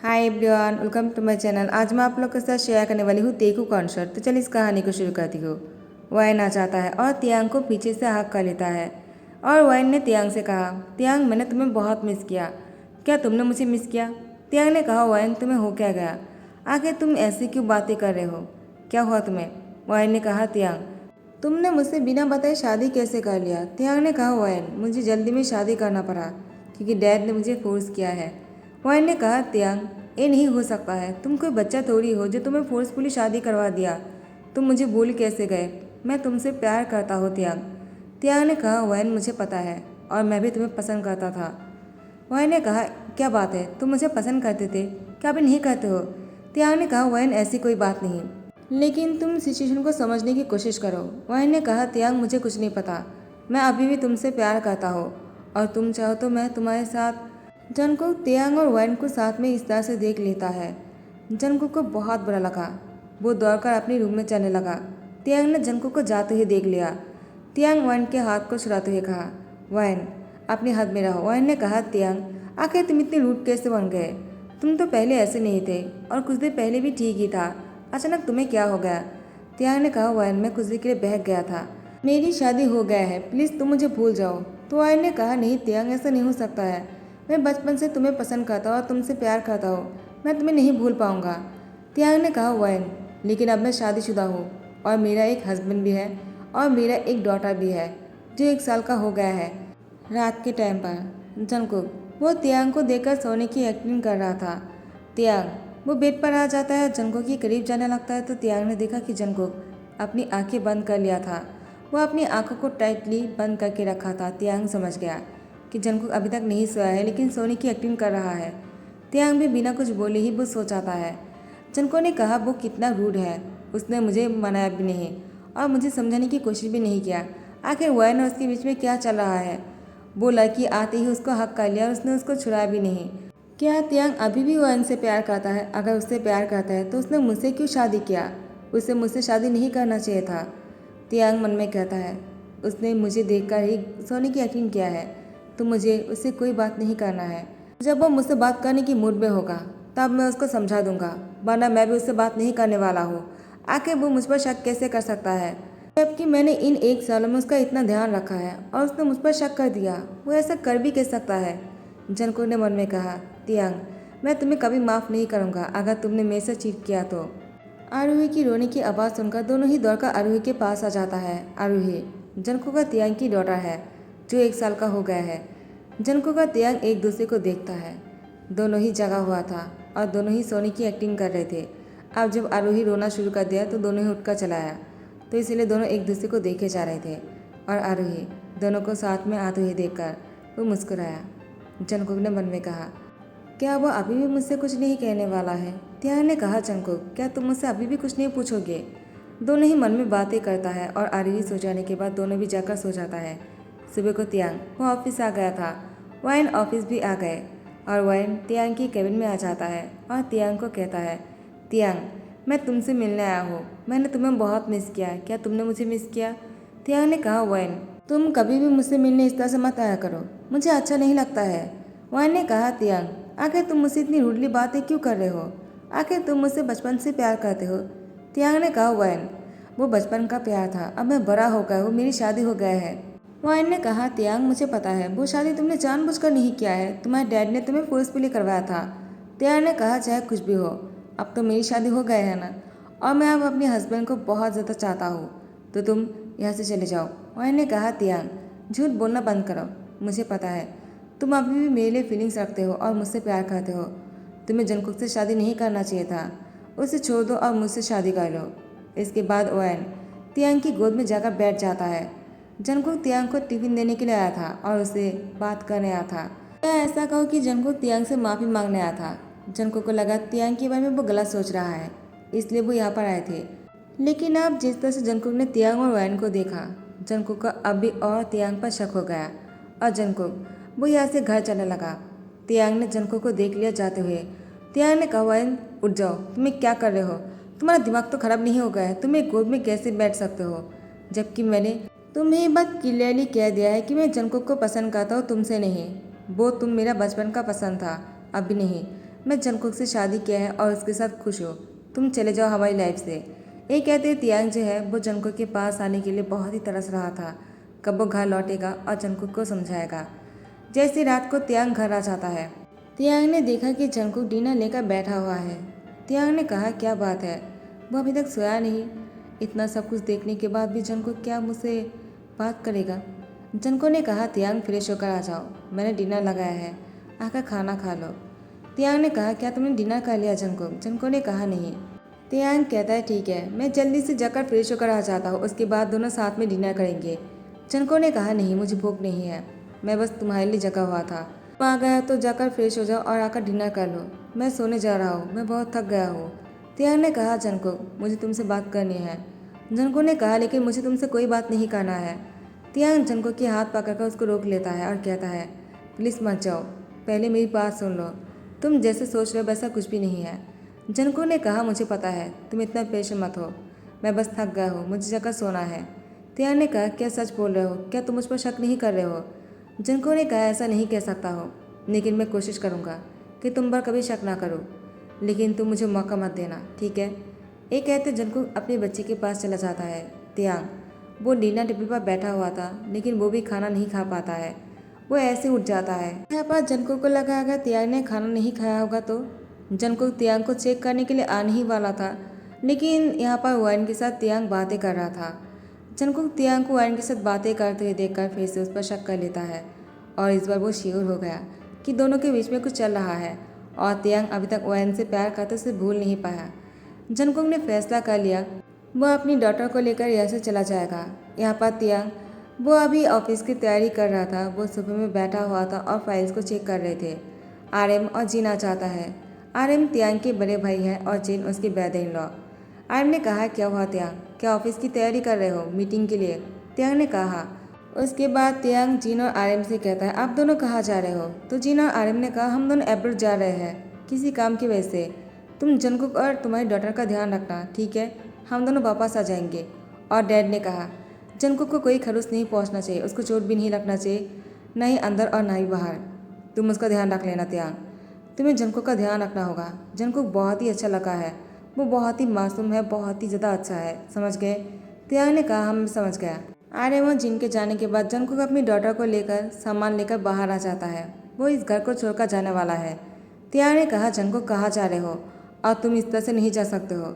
Hi everyone, welcome to my channel. आज मैं आप लोग के साथ शेयर करने वाली हूँ तेकू कॉन्सर्ट। तो चलिए इस कहानी को शुरू करती हूँ। वाइन आ जाता है और तियांग को पीछे से हक कर लेता है और वाइन ने तियांग से कहा, तियांग मैंने तुम्हें बहुत मिस किया। क्या तुमने मुझे मिस किया? तियांग ने कहा, वाइन तुम्हें हो क्या गया? आखिर तुम ऐसी क्यों बातें कर रहे हो? क्या हुआ तुम्हें? वाइन ने कहा, तियांग तुमने मुझसे बिना बताए शादी कैसे कर लिया? तियांग ने कहा, वाइन मुझे जल्दी में शादी करना पड़ा क्योंकि डैड ने मुझे फोर्स किया है। वाइन ने कहा, तियांग ये नहीं हो सकता है, तुम कोई बच्चा थोड़ी हो जो तुम्हें फोर्सफुली शादी करवा दिया। तुम मुझे भूल कैसे गए? मैं तुमसे प्यार करता हूँ तियांग। तियांग ने कहा, वाइन मुझे पता है और मैं भी तुम्हें पसंद करता था। वाइन ने कहा, क्या बात है, तुम मुझे पसंद करते थे, क्या अभी नहीं करते हो? तियांग ने कहा, वाइन ऐसी कोई बात नहीं, लेकिन तुम सिचुएशन को समझने की कोशिश करो। वाइन ने कहा, तियांग मुझे कुछ नहीं पता, मैं अभी भी तुमसे प्यार करता हूँ और तुम चाहो तो मैं तुम्हारे साथ। जंगकुक तियांग और वाइन को साथ में इस तरह से देख लेता है। जंगकुक को बहुत बुरा लगा। वो दौड़कर अपने रूम में चलने लगा। तियांग ने जंगकुक को जाते हुए देख लिया। तियांग वाइन के हाथ को छुड़ाते हुए कहा, वाइन अपने हाथ में रहो। वाइन ने कहा, तियांग आखिर तुम इतने रूड कैसे बन गए? तुम तो पहले ऐसे नहीं थे और कुछ देर पहले भी ठीक ही था, अचानक तुम्हें क्या हो गया? तियांग ने कहा, वाइन मैं कुछ देर के लिए बहक गया था, मेरी शादी हो गया है, प्लीज़ तुम मुझे भूल जाओ। तो वाइन ने कहा, नहीं तियांग ऐसा नहीं हो सकता है, मैं बचपन से तुम्हें पसंद करता हूँ और तुमसे प्यार करता हूँ, मैं तुम्हें नहीं भूल पाऊँगा। तियांग ने कहा, वाइन लेकिन अब मैं शादीशुदा हूँ और मेरा एक हस्बैंड भी है और मेरा एक डॉटर भी है जो 1 साल का हो गया है। रात के टाइम पर जंगकुक वो तियांग को देखकर सोने की एक्टिंग कर रहा था। तियांग वो बेड पर आ जाता है, जंगकुक के करीब जाने लगता है तो तियांग ने देखा कि जंगकुक अपनी आंखें बंद कर लिया था। वो अपनी आंखों को टाइटली बंद करके रखा था। तियांग समझ गया कि जंगकुक अभी तक नहीं सोया है लेकिन सोने की एक्टिंग कर रहा है। तियांग भी बिना कुछ बोले ही वो सो जाता है। जंगकुक ने कहा, वो कितना रूड है, उसने मुझे मनाया भी नहीं और मुझे समझाने की कोशिश भी नहीं किया। आखिर वाइन और उसके बीच में क्या चल रहा है? वो लड़की आते ही उसको हक कर लिया और उसने उसको छुड़ाया भी नहीं। क्या तियांग अभी भी वाइन से प्यार करता है? अगर उससे प्यार करता है तो उसने मुझसे क्यों शादी किया? उसे मुझसे शादी नहीं करना चाहिए था। तियांग मन में कहता है, उसने मुझे देखकर ही सोने की एक्टिंग किया है तो मुझे उससे कोई बात नहीं करना है। जब वो मुझसे बात करने की मूड में होगा तब मैं उसको समझा दूंगा, वरना मैं भी उससे बात नहीं करने वाला हूँ। आखिर वो मुझ पर शक कैसे कर सकता है जबकि मैंने इन 1 सालों में उसका इतना ध्यान रखा है और उसने मुझ पर शक कर दिया? वो ऐसा कर भी कैसे सकता है? जंगकुक ने मन में कहा, तियांग मैं तुम्हें कभी माफ़ नहीं करूँगा अगर तुमने मेरे से चीट किया तो। आरूही की रोने की आवाज़ सुनकर दोनों ही दौड़कर आरूही के पास आ जाता है। आरूही जंगकुक का तियांग की डॉटर है जो 1 साल का हो गया है। जंगकुक का तियांग एक दूसरे को देखता है। दोनों ही जगा हुआ था और दोनों ही सोने की एक्टिंग कर रहे थे। अब जब आरूही रोना शुरू कर दिया तो दोनों ही उठकर चला आया, तो इसलिए दोनों एक दूसरे को देखे जा रहे थे और आरूही दोनों को साथ में आते हुए देखकर वो मुस्कुराया। जंगकुक ने मन में कहा, क्या वो अभी भी मुझसे कुछ नहीं कहने वाला है? तियांग ने कहा, जंगकुक क्या तुम मुझसे अभी भी कुछ नहीं पूछोगे? दोनों ही मन में बातें करता है और आरूही सो जाने के बाद दोनों भी जाकर सो जाता है। सुबह को तियांग वो ऑफिस आ गया था, वाइन ऑफिस भी आ गए और वाइन तियांग की केबिन में आ जाता है और तियांग को कहता है, तियांग मैं तुमसे मिलने आया हूँ, मैंने तुम्हें बहुत मिस किया, क्या तुमने मुझे मिस किया? तियांग ने कहा, वाइन तुम कभी भी मुझसे मिलने इस तरह से मत आया करो, मुझे अच्छा नहीं लगता है। वाइन ने कहा, तियांग आखिर तुम मुझसे इतनी रूडली बातें क्यों कर रहे हो? आखिर तुम मुझसे बचपन से प्यार करते हो। तियांग ने कहा, वाइन वो बचपन का प्यार था, अब मैं बड़ा हो गया हूँ, मेरी शादी हो गया है। वाइन ने कहा, तियांग मुझे पता है वो शादी तुमने जानबूझकर नहीं किया है, तुम्हारे डैड ने तुम्हें फोर्सफुली करवाया था। तियांग ने कहा, चाहे कुछ भी हो अब तो मेरी शादी हो गई है ना, और मैं अब अपने हस्बैंड को बहुत ज़्यादा चाहता हूँ, तो तुम यहाँ से चले जाओ। वाइन ने कहा, तियांग झूठ बोलना बंद करो, मुझे पता है तुम अभी भी मेरे लिए फीलिंग्स रखते हो और मुझसे प्यार करते हो। तुम्हें जंगकुक से शादी नहीं करना चाहिए था, उसे छोड़ दो और मुझसे शादी कर लो। इसके बाद वाइन तियांग की गोद में जाकर बैठ जाता है। जंगकुक तियांग को टिफिन देने के लिए आया था और उसे बात करने आया था। या ऐसा कहो कि जंगकुक तियांग से माफ़ी मांगने आया था। जंगकुक को लगा तियांग के बारे में वो गलत सोच रहा है, इसलिए वो यहाँ पर आए थे। लेकिन अब जिस तरह से जंगकुक ने तियांग और वाइन को देखा, जंगकुक का अब भी और तियांग पर शक हो गया और जंगकुक वो यहाँ से घर चलने लगा। तियांग ने जंगकुक को देख लिया जाते हुए। तियांग ने कहा, वाइन उठ जाओ, तुम्हें क्या कर रहे हो? तुम्हारा दिमाग तो खराब नहीं हो गया है? तुम एक गोद में कैसे बैठ सकते हो जबकि मैंने तुम्हें ये बात क्लियरली कह दिया है कि मैं जंगकुक को पसंद करता हूँ, तुमसे नहीं। वो तुम मेरा बचपन का पसंद था, अभी नहीं। मैं जंगकुक से शादी किया है और उसके साथ खुश हूँ। तुम चले जाओ हमारी लाइफ से। ये कहते तियांग जो है वो जंगकुक के पास आने के लिए बहुत ही तरस रहा था। कब वो घर लौटेगा और जंगकुक को समझाएगा। जैसी रात को तियांग घर आ जाता है, तियांग ने देखा कि जंगकुक डिनर लेकर बैठा हुआ है। तियांग ने कहा, क्या बात है, वो अभी तक सोया नहीं? इतना सब कुछ देखने के बाद भी जंगकुक क्या मुझसे बात करेगा? जंगकुक ने कहा, तियांग फ्रेश होकर आ जाओ, मैंने डिनर लगाया है, आकर खाना खा लो। तियांग ने कहा, क्या तुमने डिनर कर लिया जंगकुक? जंगकुक ने कहा, नहीं। तियांग कहता है, ठीक है, मैं जल्दी से जाकर फ्रेश होकर आ जाता हूँ, उसके बाद दोनों साथ में डिनर करेंगे। जंगकुक ने कहा, नहीं, मुझे भूख नहीं है, मैं बस तुम्हारे लिए जगा हुआ था। तुम आ गया तो जाकर फ्रेश हो जाओ और आकर डिनर कर लो। मैं सोने जा रहा हूँ, मैं बहुत थक गया हूँ। तियांग ने कहा, जंगकुक, मुझे तुमसे बात करनी है। जंगकुक ने कहा, लेकिन मुझे तुमसे कोई बात नहीं करना है। तियांग जंगकुक के हाथ पकड़कर उसको रोक लेता है और कहता है, प्लीज़ मत जाओ, पहले मेरी बात सुन लो। तुम जैसे सोच रहे हो वैसा कुछ भी नहीं है। जंगकुक ने कहा, मुझे पता है, तुम इतना पेशेंट मत हो, मैं बस थक गया हूँ, मुझे जगह सोना है। तियांग ने कहा, क्या सच बोल रहे हो? क्या तुम मुझ पर शक नहीं कर रहे हो? जंगकुक ने कहा, ऐसा नहीं कह सकता हो, लेकिन मैं कोशिश करूँगा कि तुम पर कभी शक ना करूँ, लेकिन तुम मुझे मौका मत देना, ठीक है? ये कहते जंगकुक अपने बच्चे के पास चला जाता है। तियांग वो डिनर टेबल पर बैठा हुआ था, लेकिन वो भी खाना नहीं खा पाता है, वो ऐसे उठ जाता है। यहाँ पर जंगकुक को लगा अगर तियांग ने खाना नहीं खाया होगा तो जंगकुक तियांग को चेक करने के लिए आने ही वाला था, लेकिन यहाँ पर वाइन के साथ तियांग बातें कर रहा था। जंगकुक तियांग को वाइन के साथ बातें करते हुए देखकर फिर से उस पर शक कर लेता है और इस बार वो श्योर हो गया कि दोनों के बीच में कुछ चल रहा है और तियांग अभी तक वाइन से प्यार करते उसे भूल नहीं पाया। जंगकुक ने फैसला कर लिया वह अपनी डॉटर को लेकर यहाँ से चला जाएगा। यहाँ पर तियांग वो अभी ऑफिस की तैयारी कर रहा था, वो सोफे में बैठा हुआ था और फाइल्स को चेक कर रहे थे। आरएम और जीन आ जाता है। आरएम तियांग के बड़े भाई हैं और जीन उसके ब्रदर इन लॉ। आरएम ने कहा, क्या हुआ तियांग, क्या ऑफिस की तैयारी कर रहे हो मीटिंग के लिए? तियांग ने कहा। उसके बाद तियांग जीन और आरएम से कहता है, आप दोनों कहाँ जा रहे हो? तो जीन और आरएम ने कहा, हम दोनों एब्रोड जा रहे हैं किसी काम की वजह से। तुम जंगकुक और तुम्हारी डॉटर का ध्यान रखना, ठीक है? हम दोनों वापस आ जाएंगे। और डैड ने कहा, जंगकुक को कोई खरोच नहीं पहुंचना चाहिए, उसको चोट भी नहीं लगना चाहिए, न ही अंदर और न ही बाहर। तुम उसका ध्यान रख लेना तियांग, तुम्हें जंगकुक का ध्यान रखना होगा। जंगकुक बहुत ही अच्छा लगा है, वो बहुत ही मासूम है, बहुत ही ज़्यादा अच्छा है, समझ गए? तियांग ने कहा, हम समझ गया। आर्यन और जिन के जाने के बाद जंगकुक अपनी डॉटर को लेकर सामान लेकर बाहर आ जाता है, वो इस घर को छोड़कर जाने वाला है। तियांग ने कहा, जंगकुक कहाँ जा रहे हो? और तुम इस तरह से नहीं जा सकते हो।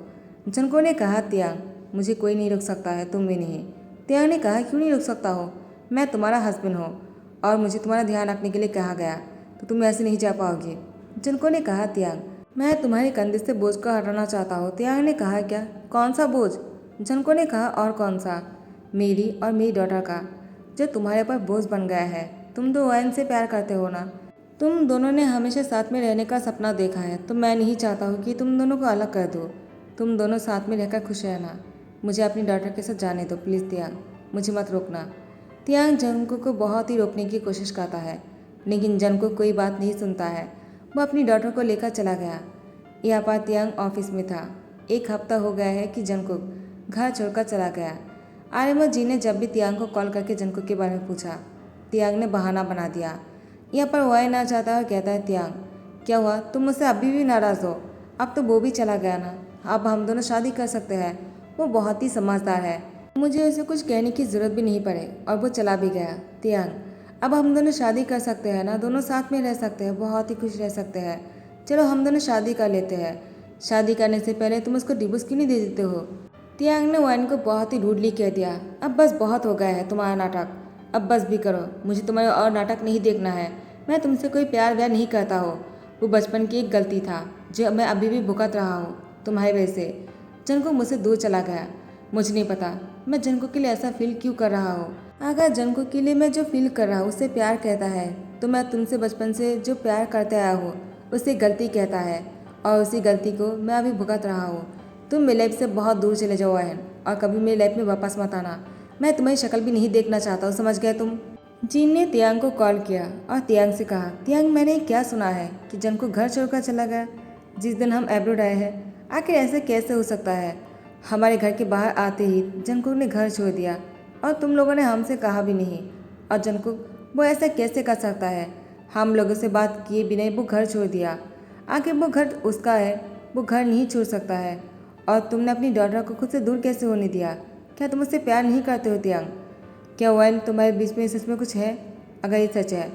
जंगकुक ने कहा, तियांग मुझे कोई नहीं रोक सकता है, तुम भी नहीं। तियांग ने कहा, क्यों नहीं रोक सकता हो? मैं तुम्हारा हस्बैंड हूँ और मुझे तुम्हारा ध्यान रखने के लिए कहा गया, तो तुम ऐसे नहीं जा पाओगी। जंगकुक ने कहा, तियांग मैं तुम्हारे कंधे से बोझ को हटाना चाहता हूँ। तियांग ने कहा, क्या? कौन सा बोझ? जंगकुक ने कहा, और कौन सा? मेरी और मेरी डॉटर का, जो तुम्हारे ऊपर बोझ बन गया है। तुम तो वाइन से प्यार करते हो ना? तुम दोनों ने हमेशा साथ में रहने का सपना देखा है, तो मैं नहीं चाहता हूँ कि तुम दोनों को अलग कर दो। तुम दोनों साथ में रहकर खुश रहना। मुझे अपनी डॉटर के साथ जाने दो प्लीज़ तियांग, मुझे मत रोकना। तियांग जंगकुक को बहुत ही रोकने की कोशिश करता है, लेकिन जंगकुक कोई बात नहीं सुनता है। वो अपनी डॉटर को लेकर चला गया। यहाँ पर तियांग ऑफिस में था। 1 हफ्ता हो गया है कि जंगकुक घर छोड़कर चला गया। आर्यन और जी ने जब भी तियांग को कॉल करके जंगकुक के बारे में पूछा, तियांग ने बहाना बना दिया। यहाँ पर वाइन आ जाता है और कहता है, तियांग क्या हुआ, तुम मुझसे अभी भी नाराज़ हो? अब तो वो भी चला गया ना, अब हम दोनों शादी कर सकते हैं। वो बहुत ही समझदार है, मुझे उसे कुछ कहने की ज़रूरत भी नहीं पड़े और वो चला भी गया। तियांग अब हम दोनों शादी कर सकते हैं ना, दोनों साथ में रह सकते हैं, बहुत ही खुश रह सकते हैं। चलो हम दोनों शादी कर लेते हैं। शादी करने से पहले तुम उसको डिवोर्स क्यों नहीं दे देते हो? तियांग ने वाइन को बहुत ही रूडली कह दिया, अब बस बहुत हो गया है तुम्हारा नाटक, अब बस भी करो, मुझे तुम्हारा और नाटक नहीं देखना है। मैं तुमसे कोई प्यार व्यार नहीं करता हो, वो बचपन की एक गलती था जो मैं अभी भी भुगत रहा हूँ तुम्हारी वजह से। जंगकुक मुझसे दूर चला गया, मुझे नहीं पता मैं जंगकुक के लिए ऐसा फील क्यों कर रहा हूँ। अगर जंगकुक के लिए मैं जो फील कर रहा हूँ उससे प्यार कहता है, तो मैं तुमसे बचपन से जो प्यार करते आया हूँ उसे गलती कहता है, और उसी गलती को मैं अभी भुगत रहा हूँ। तुम मेरी लाइफ से बहुत दूर चले जाओ आयन, और कभी मेरी लाइफ में वापस मत आना। मैं तुम्हारी शक्ल भी नहीं देखना चाहता हूँ, समझ गए तुम? जीन ने तियांग को कॉल किया और तियांग से कहा, तियांग मैंने क्या सुना है कि जंगकुक घर छोड़कर चला गया जिस दिन हम एब्रोड आए हैं। आखिर ऐसे कैसे हो सकता है? हमारे घर के बाहर आते ही जंगकुक ने घर छोड़ दिया और तुम लोगों ने हमसे कहा भी नहीं। और जंगकुक वो ऐसा कैसे कर सकता है? हम लोगों से बात किए बिना ही वो घर छोड़ दिया। आखिर वो घर उसका है, वो घर नहीं छोड़ सकता है। और तुमने अपनी डॉटर को खुद से दूर कैसे होने दिया? क्या तुम उससे प्यार नहीं करते हो तियांग? क्या वाइन तुम्हारे बीच में सच में कुछ है? अगर ये सच है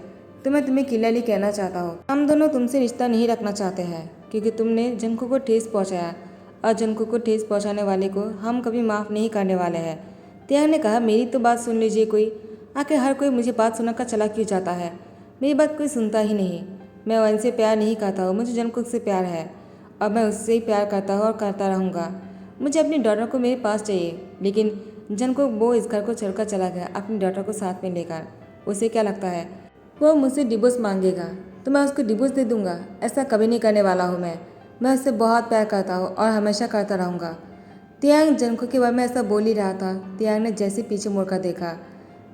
तो मैं तुम्हें क्लियरली कहना चाहता हूँ, हम दोनों तुमसे रिश्ता नहीं रखना चाहते हैं, क्योंकि तुमने जंको को ठेस पहुँचाया और जंको को ठेस पहुँचाने वाले को हम कभी माफ़ नहीं करने वाले हैं। तियांग ने कहा, मेरी तो बात सुन लीजिए कोई। आखिर हर कोई मुझे बात सुनकर चला क्यों जाता है? मेरी बात कोई सुनता ही नहीं। मैं वाइन से प्यार नहीं करता हूँ, मुझे जंकुक से प्यार है और मैं उससे ही प्यार करता हूँ और करता रहूँगा। मुझे अपनी डॉटर को मेरे पास चाहिए, लेकिन जंकुक वो इस घर को छोड़कर चला गया अपनी डॉटर को साथ में लेकर। उसे क्या लगता है वो मुझसे डिवोर्स मांगेगा तो मैं उसको डिवोर्स दे दूंगा? ऐसा कभी नहीं करने वाला हूँ मैं उससे बहुत प्यार करता हूँ और हमेशा करता रहूँगा। तियांग जंकुक के बारे में ऐसा बोल ही रहा था। तियांग ने जैसे पीछे मुड़कर देखा,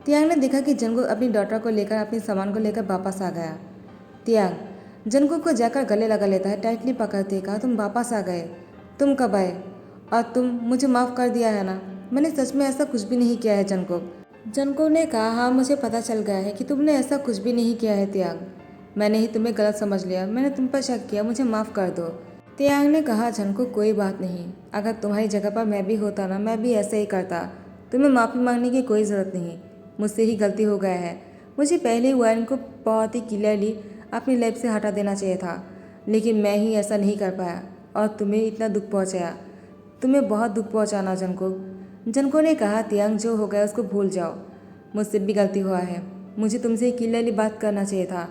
तियांग ने देखा कि जंकुक अपनी डॉटर को लेकर अपने सामान को लेकर वापस आ गया। तियांग जंकुक को जाकर गले लगा लेता है, टाइटली पकड़ते, कहा, तुम वापस आ गए? तुम कब आए? और तुम मुझे माफ़ कर दिया है ना? मैंने सच में ऐसा कुछ भी नहीं किया है जंकुक। जंकुक ने कहा, हाँ मुझे पता चल गया है कि तुमने ऐसा कुछ भी नहीं किया है तियांग। मैंने ही तुम्हें गलत समझ लिया, मैंने तुम पर शक किया, मुझे माफ़ कर दो। तियांग ने कहा, जंकुक कोई बात नहीं, अगर तुम्हारी जगह पर मैं भी होता ना मैं भी ऐसे ही करता। तुम्हें माफ़ी मांगने की कोई ज़रूरत नहीं, मुझसे ही गलती हो गया है। मुझे पहले ही वाइन को बहुत ही क्लियरली अपनी लाइफ से हटा देना चाहिए था, लेकिन मैं ही ऐसा नहीं कर पाया और तुम्हें इतना दुख पहुँचाया। तुम्हें बहुत दुख पहुँचाना जंकुक। जंकुक ने कहा, तियांग जो हो गया उसको भूल जाओ, मुझसे भी गलती हुआ है। मुझे तुमसे क्लियरली बात करना चाहिए था,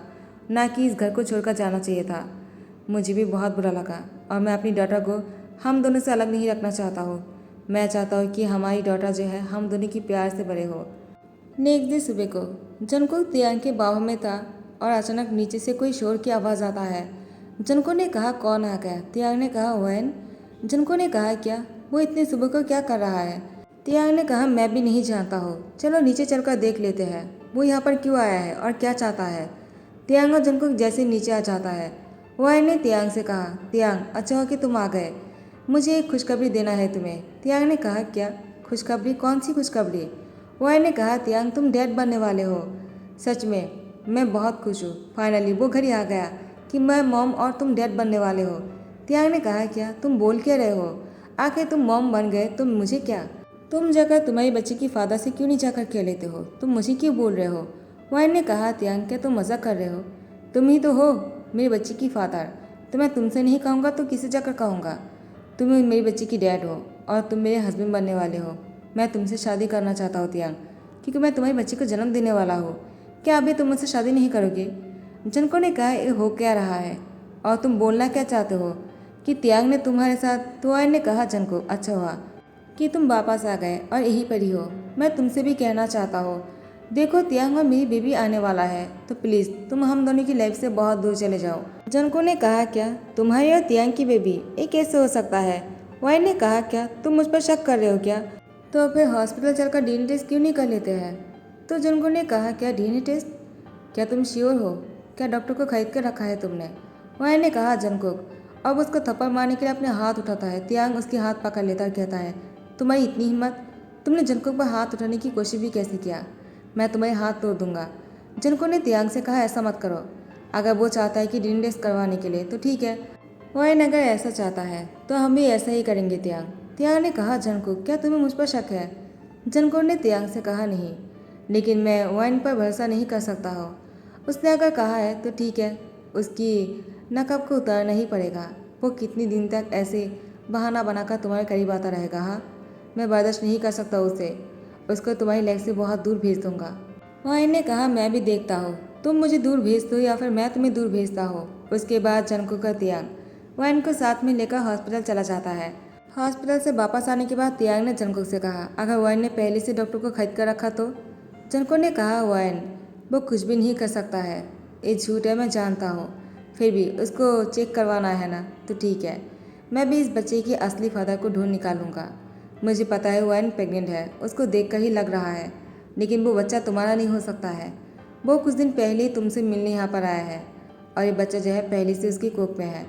ना कि इस घर को छोड़कर जाना चाहिए था। मुझे भी बहुत बुरा लगा और मैं अपनी डॉटर को हम दोनों से अलग नहीं रखना चाहता हूँ। मैं चाहता हूँ कि हमारी डॉटर जो है हम दोनों की प्यार से बड़े हो। नेक्स्ट डे सुबह को जंकुक तियांग के बाहों में था और अचानक नीचे से कोई शोर की आवाज़ आता है। जंकुक ने कहा, कौन आ गया? तियांग ने कहा, वैन। जंकुक ने कहा, क्या? वो इतनी सुबह को क्या कर रहा है? तियांग ने कहा, मैं भी नहीं जानता हूँ, चलो नीचे चलकर देख लेते हैं वो यहाँ पर क्यों आया है और क्या चाहता है। तियांग और जंकुक जैसे नीचे आ जाता है, वैन ने तियांग से कहा, तियांग अच्छा हो कि तुम आ गए, मुझे एक खुशखबरी देना है तुम्हें। तियांग ने कहा, क्या खुशखबरी? कौन सी खुशखबरी? वैन ने कहा, तियांग तुम डैड बनने वाले हो। सच में मैं बहुत खुश हूँ, फाइनली वो घड़ी आ गया कि मैं मॉम और तुम डैड बनने वाले हो। तियांग ने कहा, क्या तुम बोल क्या रहे हो? आखिर तुम मॉम बन गए तो मुझे क्या? तुम जाकर तुम्हारी बच्ची की फादर से क्यों नहीं जाकर कह लेते हो? तुम मुझे क्यों बोल रहे हो? वाइन ने कहा, तियांग क्या तुम मजाक कर रहे हो? तुम ही तो हो मेरी बच्ची की फादर, तो मैं तुमसे नहीं कहूँगा तो किसे जाकर कहूँगा? तुम मेरी बच्ची की डैड हो और तुम मेरे हस्बैंड बनने वाले हो। मैं तुमसे शादी करना चाहता हूँ तियांग, क्योंकि मैं तुम्हारी बच्ची को जन्म देने वाला हूँ। क्या अभी तुम मुझसे शादी नहीं करोगे? जनको ने कहा, ये हो क्या रहा है और तुम बोलना क्या चाहते हो कि तियांग ने तुम्हारे साथ? तो वाइन ने कहा, जनको अच्छा हुआ कि तुम वापस आ गए और यहीं पर ही हो। मैं तुमसे भी कहना चाहता हूँ, देखो तियांग और मेरी बेबी आने वाला है, तो प्लीज़ तुम हम दोनों की लाइफ से बहुत दूर चले जाओ। जनको ने कहा, क्या तुम्हारी और तियांग की बेबी? ये कैसे हो सकता है? वाइन ने कहा, क्या तुम मुझ पर शक कर रहे हो क्या? तो फिर हॉस्पिटल चलकर डीएनए टेस्ट क्यों नहीं कर लेते हैं? तो जनको ने कहा, क्या डीएनए टेस्ट? क्या तुम श्योर हो? क्या डॉक्टर को खरीद कर रखा है तुमने? वाइन ने कहा, जंकुक अब उसको थप्पड़ मारने के लिए अपने हाथ उठाता है। तियांग उसके हाथ पकड़ लेता और कहता है, तुम्हारी इतनी हिम्मत, तुमने जंकुक पर हाथ उठाने की कोशिश भी कैसे किया? मैं तुम्हारे हाथ तोड़ दूंगा। जंकुक ने तियांग से कहा, ऐसा मत करो, अगर वो चाहता है कि डीएनए टेस्ट करवाने के लिए तो ठीक है, वाइन अगर ऐसा चाहता है तो हम भी ऐसा ही करेंगे। तियांग तियांग ने कहा, जंकुक क्या तुम्हें मुझ पर शक है? जंकुक ने तियांग से कहा, नहीं, लेकिन मैं वाइन पर भरोसा नहीं कर सकता हूँ। उसने अगर कहा है तो ठीक है, उसकी नकब को उतारना ही पड़ेगा। वो कितनी दिन तक ऐसे बहाना बनाकर तुम्हारे करीब आता रहेगा? हाँ, मैं बर्दाश्त नहीं कर सकता उसे, उसको तुम्हारी लाइफ से बहुत दूर भेज दूंगा। वाइन ने कहा, मैं भी देखता हूँ, तुम मुझे दूर भेज दो या फिर मैं तुम्हें दूर भेजता हूँ। उसके बाद जंकुक का तियांग वाइन को साथ में लेकर हॉस्पिटल चला जाता है। हॉस्पिटल से वापस आने के बाद तियांग ने जंकुक से कहा, अगर वाइन ने पहले से डॉक्टर को खरीद कर रखा तो? जंकुक ने कहा, वाइन वो कुछ भी नहीं कर सकता है, ये झूठ है, मैं जानता हूँ, फिर भी उसको चेक करवाना है ना, तो ठीक है, मैं भी इस बच्चे की असली फादर को ढूंढ निकालूंगा। मुझे पता है वाइन प्रेग्नेंट है, उसको देखकर ही लग रहा है, लेकिन वो बच्चा तुम्हारा नहीं हो सकता है। वो कुछ दिन पहले ही तुमसे मिलने यहाँ पर आया है और ये बच्चा जो है पहले से उसकी कोख में है।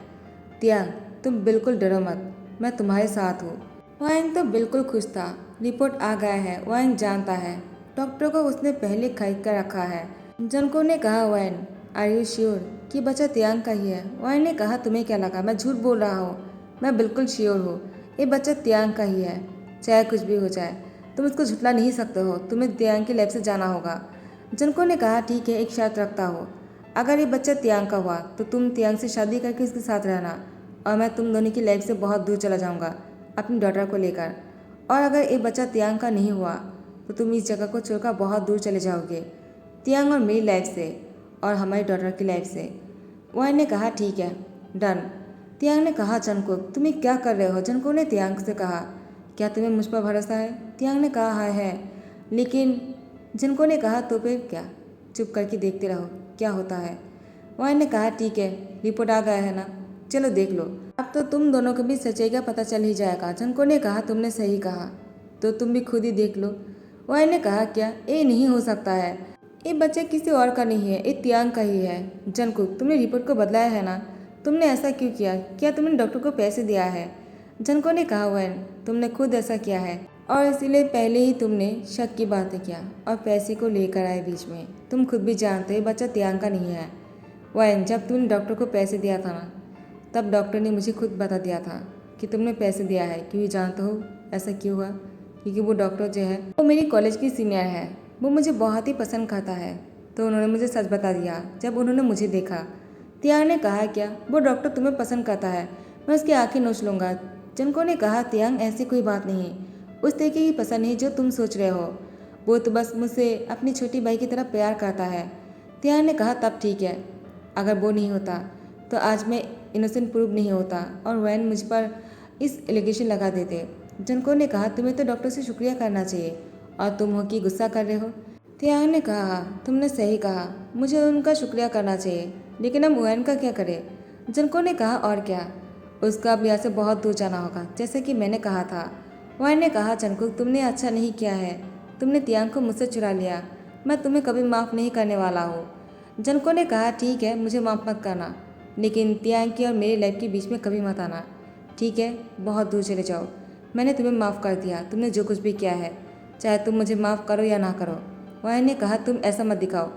तियांग तुम बिल्कुल डरो मत, मैं तुम्हारे साथ हूँ। वाइन तो बिल्कुल खुश था, रिपोर्ट आ गया है, वाइन जानता है डॉक्टर को उसने पहले खरीद कर रखा है। जनको ने कहा, वाइन आर यू श्योर कि बच्चा तियांग का ही है? वायन ने कहा, तुम्हें क्या लगा मैं झूठ बोल रहा हूँ? मैं बिल्कुल श्योर हूँ, ये बच्चा तियांग का ही है, चाहे कुछ भी हो जाए। तुम इसको झुठला नहीं सकते हो, तुम्हें तियांग की लैब से जाना होगा। जनको ने कहा, ठीक है, एक शर्त रखता हो, अगर ये बच्चा तियांग का हुआ तो तुम तियांग से शादी करके उसके साथ रहना, और मैं तुम दोनों की लाइफ से बहुत दूर चला जाऊंगा अपनी डॉटर को लेकर। और अगर ये बच्चा तियांग का नहीं हुआ तो तुम इस जगह को छोड़कर बहुत दूर चले जाओगे, तियांग और मेरी लाइफ से और हमारी डॉटर की लाइफ से। वाइन ने कहा, ठीक है, डन। तियांग ने कहा, जंगकुक तुम्हें क्या कर रहे हो? जंगकुक ने तियांग से कहा, क्या तुम्हें मुझ पर भरोसा है? तियांग ने कहा, हाँ है, लेकिन जंगकुक ने कहा, तो फिर क्या, चुप करके देखते रहो क्या होता है। वाइन ने कहा, ठीक है, रिपोर्ट आ गया है ना, चलो देख लो, अब तो तुम दोनों को भी सच्चाई का पता चल ही जाएगा। जंगकुक ने कहा, तुमने सही कहा, तो तुम भी खुद ही देख लो। वाइन ने कहा, क्या ये नहीं हो सकता है, ये बच्चा किसी और का नहीं है, ये तियांग का ही है। जंगकुक तुमने रिपोर्ट को बदलाया है ना, तुमने ऐसा क्यों किया? क्या तुमने डॉक्टर को पैसे दिया है? जंगकुक ने कहा, वाइन तुमने खुद ऐसा किया है और इसीलिए पहले ही तुमने शक की बातें किया और पैसे को लेकर आए बीच में। तुम खुद भी जानते हो बच्चा तियांग का नहीं है। वाइन जब तुमने डॉक्टर को पैसे दिया था ना, तब डॉक्टर ने मुझे खुद बता दिया था कि तुमने पैसे दिया है, क्योंकि जानते हो ऐसा क्यों हुआ? क्योंकि वो डॉक्टर जो है वो मेरी कॉलेज की सीनियर है, वो मुझे बहुत ही पसंद करता है, तो उन्होंने मुझे सच बता दिया जब उन्होंने मुझे देखा। तियांग ने कहा, क्या वो डॉक्टर तुम्हें पसंद करता है? मैं उसकी आंखें नोच लूँगा। जंको ने कहा, तियांग ऐसी कोई बात नहीं, उस तरीके की पसंद नहीं जो तुम सोच रहे हो, वो तो बस मुझसे अपनी छोटी भाई की तरह प्यार करता है। तियांग ने कहा, तब ठीक है, अगर वो नहीं होता तो आज मैं इनोसेंट प्रूव नहीं होता और वैन मुझ पर इस एलिगेशन लगा देते। जंको ने कहा, तुम्हें तो डॉक्टर से शुक्रिया करना चाहिए और तुम हो कि गुस्सा कर रहे हो। तियांग ने कहा, तुमने सही कहा, मुझे उनका शुक्रिया करना चाहिए, लेकिन अब वैन का क्या करें? जंको ने कहा, और क्या, उसका अब यहाँ से बहुत दूर जाना होगा, जैसे कि मैंने कहा था। वैन ने कहा, जंकुक तुमने अच्छा नहीं किया है, तुमने तियांग को मुझसे चुरा लिया, मैं तुम्हें कभी माफ़ नहीं करने वाला हूँ। जंको ने कहा, ठीक है, मुझे माफ़ मत करना, लेकिन तियांग की और मेरी लाइफ के बीच में कभी मत आना, ठीक है? बहुत दूर चले जाओ, मैंने तुम्हें माफ़ कर दिया, तुमने जो कुछ भी किया है, चाहे तुम मुझे माफ़ करो या ना करो। वाइन ने कहा, तुम ऐसा मत दिखाओ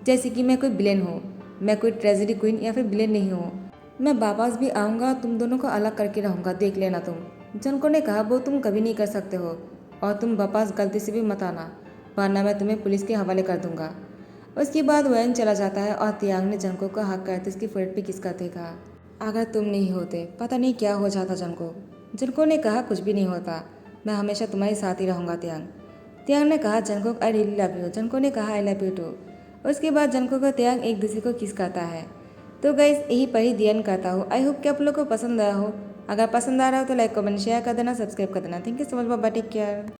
जैसे कि मैं कोई विलेन हूँ, मैं कोई ट्रेजेडी क्वीन या फिर विलेन नहीं हूँ। मैं वापस भी आऊँगा और तुम दोनों को अलग करके रहूँगा, देख लेना तुम। जंको ने कहा, वो तुम कभी नहीं कर सकते हो, और तुम वापस गलती से भी मत आना, वरना मैं तुम्हें पुलिस के हवाले कर दूंगा। उसके बाद वैन चला जाता है और तियांग ने जंको का हक करते उसकी फोrehead पे किस करते कहा, अगर तुम नहीं होते पता नहीं क्या हो जाता जंको। जंको ने कहा, कुछ भी नहीं होता, मैं हमेशा तुम्हारे साथ ही रहूँगा तियांग। तियांग ने कहा, Junko I really love you. Junko ने कहा, आई लव यू टू। उसके बाद जंको का तियांग एक दूसरे को किस करता है। तो गाइस यही पर ही दी करता हूँ। आई होप कि आप लोग को पसंद आया हो। अगर पसंद आ रहा हो तो लाइक कमेंट शेयर कर देना, सब्सक्राइब कर देना। Thank you so much, bye, take care.